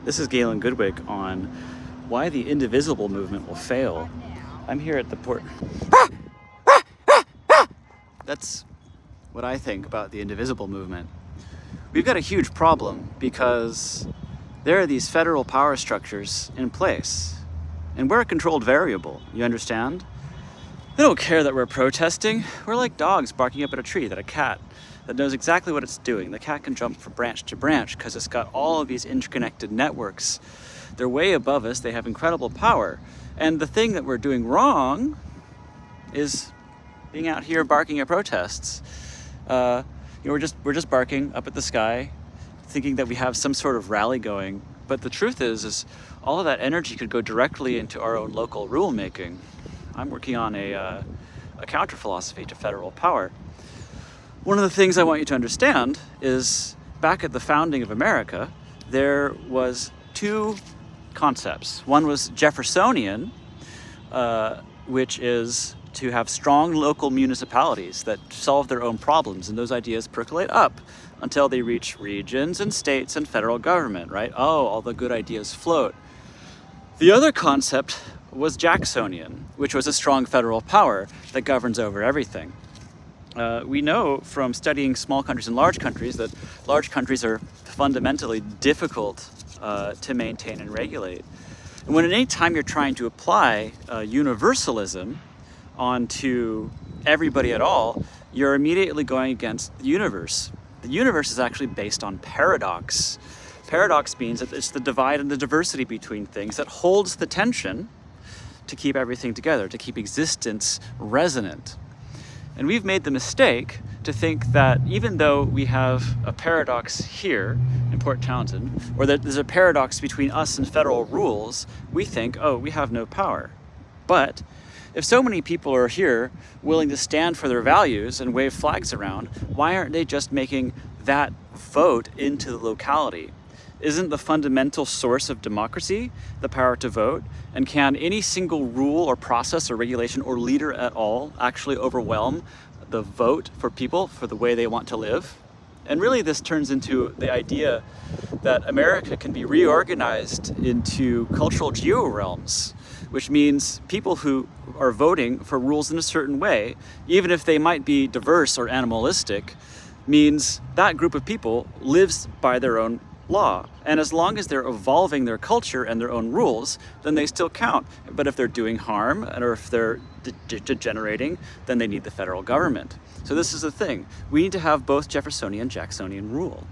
This is Galen Goodwick on why the indivisible movement will fail. I'm here at the port. That's what I think about the indivisible movement. We've got a huge problem because there are these federal power structures in place, and we're a controlled variable, you understand? They don't care that we're protesting. We're like dogs barking up at a tree, that a cat that knows exactly what it's doing. The cat can jump from branch to branch because it's got all of these interconnected networks. They're way above us, they have incredible power. And the thing that we're doing wrong is being out here barking at protests. We're just barking up at the sky, thinking that we have some sort of rally going. But the truth is all of that energy could go directly into our own local rulemaking. I'm working on a counter philosophy to federal power. One of the things I want you to understand is back at the founding of America, there was two concepts. One was Jeffersonian, which is to have strong local municipalities that solve their own problems, and those ideas percolate up until they reach regions and states and federal government, right? Oh, all the good ideas float. The other concept was Jacksonian, which was a strong federal power that governs over everything. We know from studying small countries and large countries that large countries are fundamentally difficult to maintain and regulate. And when at any time you're trying to apply universalism onto everybody at all, you're immediately going against the universe. The universe is actually based on paradox. Paradox means that it's the divide and the diversity between things that holds the tension to keep everything together, to keep existence resonant. And we've made the mistake to think that even though we have a paradox here in Port Townsend, or that there's a paradox between us and federal rules, we think, oh, we have no power. But if so many people are here willing to stand for their values and wave flags around, why aren't they just making that vote into the locality? Isn't the fundamental source of democracy the power to vote? And can any single rule or process or regulation or leader at all actually overwhelm the vote for people for the way they want to live? And really this turns into the idea that America can be reorganized into cultural geo-realms, which means people who are voting for rules in a certain way, even if they might be diverse or animalistic, means that group of people lives by their own law. And as long as they're evolving their culture and their own rules, then they still count. But if they're doing harm or if they're degenerating, then they need the federal government. So this is the thing. We need to have both Jeffersonian and Jacksonian rule.